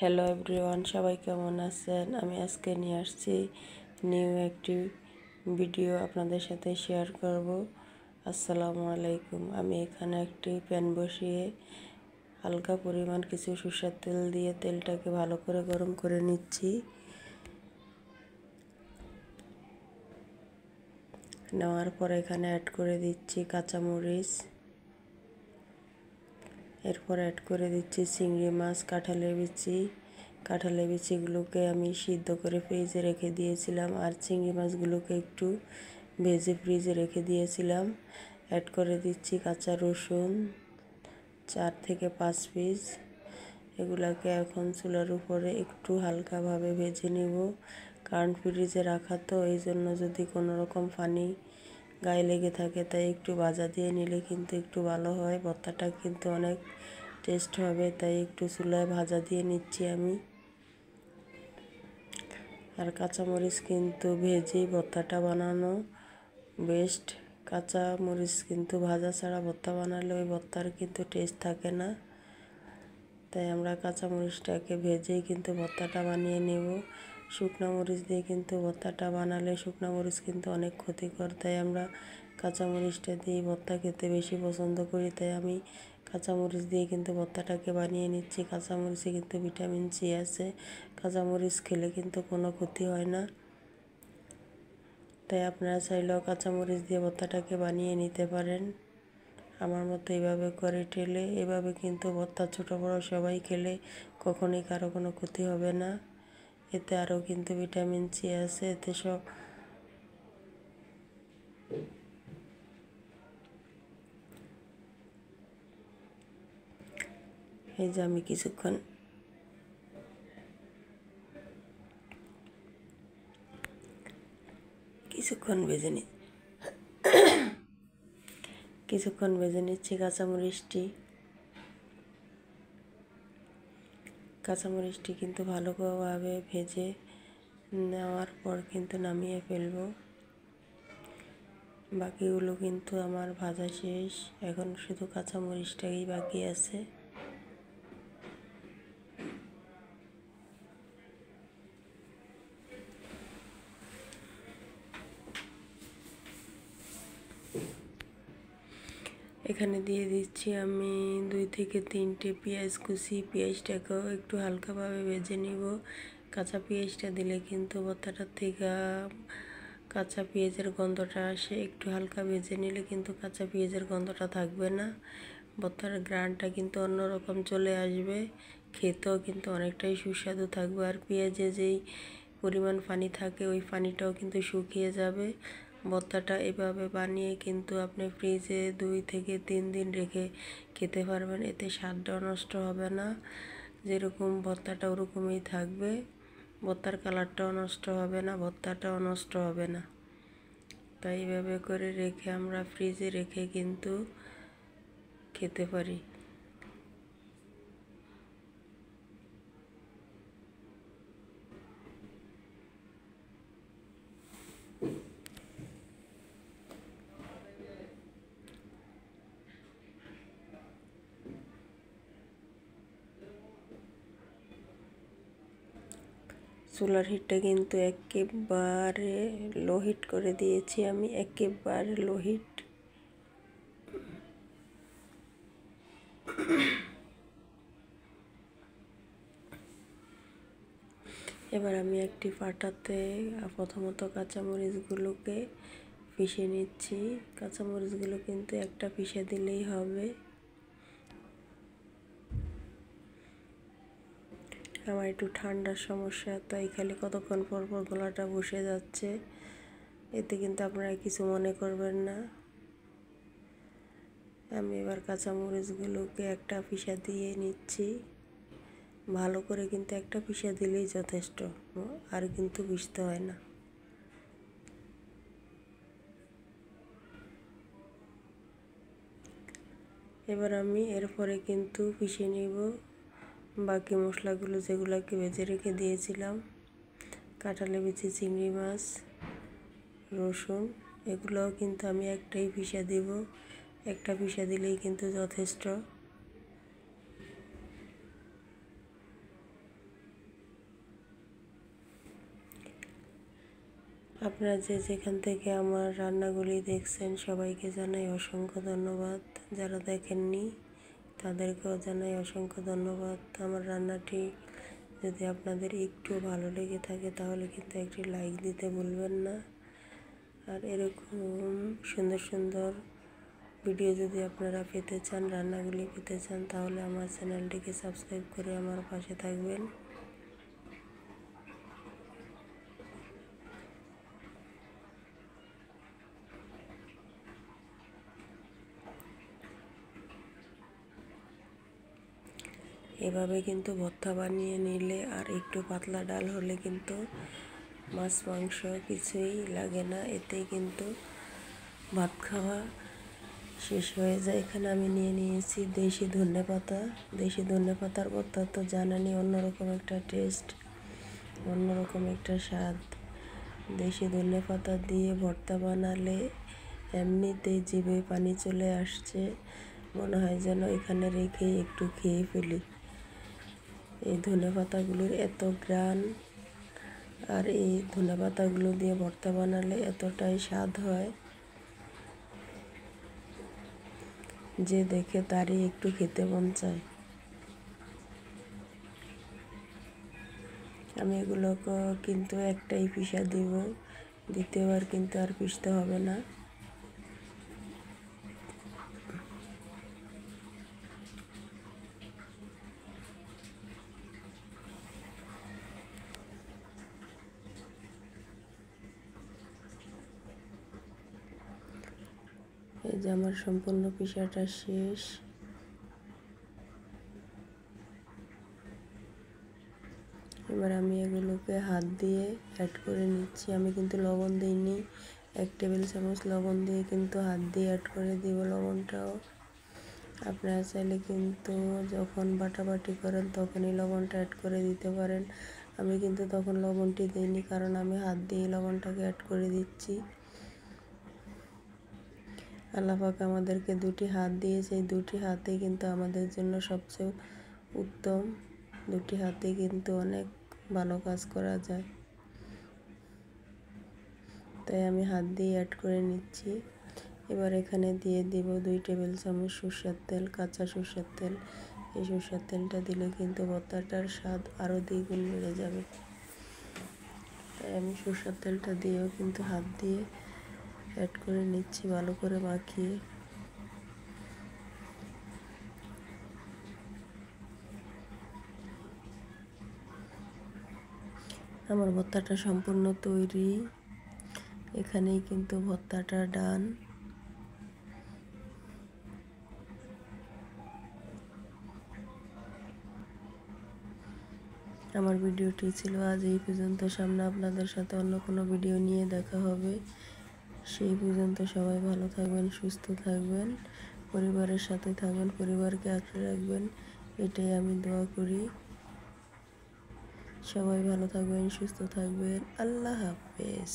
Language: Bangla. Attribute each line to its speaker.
Speaker 1: হ্যালো এভরিওয়ান, সবাই কেমন আছেন? আমি আজকে নিয়ে আসছি নিউ একটি ভিডিও আপনাদের সাথে শেয়ার করব। আসসালামু আলাইকুম। আমি এখানে একটি প্যান বসিয়ে হালকা পরিমাণ কিছু সরষের তেল দিয়ে তেলটাকে ভালো করে গরম করে নিচ্ছি। নেওয়ার পর এখানে অ্যাড করে দিচ্ছি কাঁচামরিচ, এরপর অ্যাড করে দিচ্ছি চিংড়ি মাছ, কাঁঠালের বিচিগুলোকে আমি সিদ্ধ করে ফ্রিজে রেখে দিয়েছিলাম, আর চিংড়ি মাছগুলোকে একটু ভেজে ফ্রিজে রেখে দিয়েছিলাম। অ্যাড করে দিচ্ছি কাঁচা রসুন 4 থেকে 5 পিস। এগুলাকে এখন চুলার উপরে একটু হালকাভাবে ভেজে নিব, কারণ ফ্রিজে রাখা তো, এই জন্য যদি কোনো রকম পানি গায়ে লেগে থাকে তাই একটু ভাজা দিয়ে নিলে কিন্তু একটু ভালো হয়। ভর্তাটা কিন্তু অনেক টেস্ট হবে, তাই একটু চুলায় ভাজা দিয়ে নিচ্ছি আমি। আর কাঁচামরিচ কিন্তু ভেজেই ভর্তাটা বানানো বেস্ট। কাঁচামরিচ কিন্তু ভাজা ছাড়া ভর্তা বানালে ওই ভর্তার কিন্তু টেস্ট থাকে না, তাই আমরা কাঁচামরিচটাকে ভেজেই কিন্তু ভর্তাটা বানিয়ে নেব। শুকনো মরিচ দিয়ে কিন্তু ভর্তাটা বানালে শুকনো মরিচ কিন্তু অনেক ক্ষতিকর, তাই আমরা কাঁচামরিচটা দিয়ে ভর্তা খেতে বেশি পছন্দ করি, তাই আমি কাঁচামরিচ দিয়ে কিন্তু ভর্তাটাকে বানিয়ে নিচ্ছি। কাঁচামরিচে কিন্তু ভিটামিন সি আছে, কাঁচামরিচ খেলে কিন্তু কোনো ক্ষতি হয় না, তাই আপনারা চাইলেও কাঁচামরিচ দিয়ে ভর্তাটাকে বানিয়ে নিতে পারেন। আমার মতো এভাবে করে ঠেলে এভাবে কিন্তু ভর্তা ছোটো বড়ো সবাই খেলে কখনোই কারো কোনো ক্ষতি হবে না। এতে আরও কিন্তু ভিটামিন সি আছে, এতে সব এই যে আমি কিছুক্ষণ ভেজে নিচ্ছি কাঁচামরিচটি কিন্তু ভালোভাবে ভেজে নেওয়ার পর কিন্তু নামিয়ে ফেলব। বাকিগুলো কিন্তু আমার ভাজা শেষ, এখন শুধু কাঁচামরিচটাই বাকি আছে। এখানে দিয়ে দিচ্ছি আমি 2 থেকে 3টে পেঁয়াজ কুচি। পেঁয়াজটাকেও একটু হালকাভাবে ভেজে নিব। কাঁচা পেঁয়াজটা দিলে কিন্তু ভর্তাটার থেকে কাঁচা পেঁয়াজের গন্ধটা আসে, একটু হালকা ভেজে নিলে কিন্তু কাঁচা পেঁয়াজের গন্ধটা থাকবে না, ভর্তার গ্রানটা কিন্তু অন্যরকম চলে আসবে, খেতেও কিন্তু অনেকটাই সুস্বাদু থাকবে। আর পেঁয়াজে যেই পরিমাণ পানি থাকে ওই পানিটাও কিন্তু শুকিয়ে যাবে। ভর্তাটা এভাবে বানিয়ে কিন্তু আপনি ফ্রিজে 2 থেকে 3 দিন রেখে খেতে পারবেন, এতে স্বাদটাও নষ্ট হবে না, যেরকম ভর্তাটা ওরকমই থাকবে। ভর্তার কালারটাও নষ্ট হবে না, ভর্তাটাও নষ্ট হবে না, তাই এভাবে করে রেখে আমরা ফ্রিজে রেখে কিন্তু খেতে পারি। চুলার হিটটা কিন্তু একেবারে লো হিট করে দিয়েছি আমি, একেবারে লো হিট। এবার আমি একটি পাটাতে প্রথমত কাঁচামরিচগুলোকে পিষে নিচ্ছি। কাঁচামরিচগুলো কিন্তু একটা পিষে দিলেই হবে। আমার একটু ঠান্ডার সমস্যা, তাই খালি কতক্ষণ পর পর গলাটা বসে যাচ্ছে, এতে কিন্তু আপনারা কিছু মনে করবেন না। আমি এবার কাঁচামরিচগুলোকে একটা পিষা দিয়ে নিচ্ছি, ভালো করে কিন্তু একটা পিষা দিলেই যথেষ্ট, আর কিন্তু পিষতে হয় না। এবার আমি এরপরে কিন্তু পিষে নিব বাকি মশলাগুলো, যেগুলোকে ভেজে রেখে দিয়েছিলাম, কাঁঠালের বিচি, চিংড়ি মাছ, রসুন, এগুলোও কিন্তু আমি একটাই পিষা দিব, একটা পিষা দিলেই কিন্তু যথেষ্ট। আপনারা যে যেখান থেকে আমার রান্নাগুলি দেখছেন সবাইকে জানাই অসংখ্য ধন্যবাদ। যারা দেখেননি তাদেরকেও জানাই অসংখ্য ধন্যবাদ। আমার রান্নাটি যদি আপনাদের একটু ভালো লেগে থাকে তাহলে কিন্তু একটি লাইক দিতে ভুলবেন না। আর এরকম সুন্দর সুন্দর ভিডিও যদি আপনারা পেতে চান, রান্নাগুলি পেতে চান, তাহলে আমার চ্যানেলটিকে সাবস্ক্রাইব করে আমার পাশে থাকবেন। এভাবে কিন্তু ভর্তা বানিয়ে নিলে আর একটু পাতলা ডাল হলে কিন্তু মাছ মাংস কিছুই লাগে না, এতেই কিন্তু ভাত খাওয়া শেষ হয়ে যায়। এখানে আমি নিয়ে নিয়েছি দেশি ধনেপাতা। দেশি ধনেপাতার ভর্তা তো জানেনই, অন্যরকম একটা টেস্ট, অন্যরকম একটা স্বাদ। দেশি ধনেপাতা দিয়ে ভর্তা বানালে এমনিতেই জিভে পানি চলে আসছে, মনে হয় যেন এখানে রেখেই একটু খেয়ে ফেলি। এই ধনেপাতাগুলির এত ঘ্রাণ, আর এই ধনেপাতাগুলো দিয়ে ভর্তা বানালে এতটাই স্বাদ হয় যে দেখে তারই একটু খেতে মন চায়। আমি এগুলোকে কিন্তু একটাই পিষা দিব, দ্বিতীয়বার কিন্তু আর পিষতে হবে না। এই যে আমার সম্পূর্ণ পিষাটা শেষ। এবার আমি এগুলোকে হাত দিয়ে অ্যাড করে নিচ্ছি। আমি কিন্তু লবণ দিইনি, 1 টেবিল চামচ লবণ দিয়ে কিন্তু হাত দিয়ে অ্যাড করে দিব লবণটাও। আপনারা চাইলে কিন্তু যখন বাটাবাটি করেন তখনই লবণটা অ্যাড করে দিতে পারেন। আমি কিন্তু তখন লবণটি দিইনি, কারণ আমি হাত দিয়ে লবণটাকে অ্যাড করে দিচ্ছি। আল্লাহ পাক আমাদেরকে 2টি হাত দিয়েছে, এই 2টি হাতেই কিন্তু আমাদের জন্য সবচেয়ে উত্তম। 2টি হাতে কিন্তু অনেক ভালো কাজ করা যায়, তাই আমি হাত দিয়ে অ্যাড করে নিচ্ছি। এবার এখানে দিয়ে দিব 2 টেবিল চামচ সরষের তেল, কাঁচা সরষের তেল। এই সরষের তেলটা দিলে কিন্তু ভর্তাটার স্বাদ আরও দ্বিগুণ বেড়ে যাবে। তাই আমি সরষের তেলটা দিয়েও কিন্তু হাত দিয়ে অ্যাড করে নিচ্ছি ভালো করে মাখিয়ে। আমার ভর্তাটা সম্পূর্ণ তৈরি। এখানেই কিন্তু ভর্তাটা ডান। আমার ভিডিওটি ছিল আজ এই পর্যন্ত। সামনে আপনাদের সাথে অন্য কোনো ভিডিও নিয়ে দেখা হবে। সেই পর্যন্ত সবাই ভালো থাকবেন, সুস্থ থাকবেন, পরিবারের সাথে থাকবেন, পরিবারকে আঁকড়ে রাখবেন, এটাই আমি দোয়া করি। সবাই ভালো থাকবেন, সুস্থ থাকবেন। আল্লাহ হাফেজ।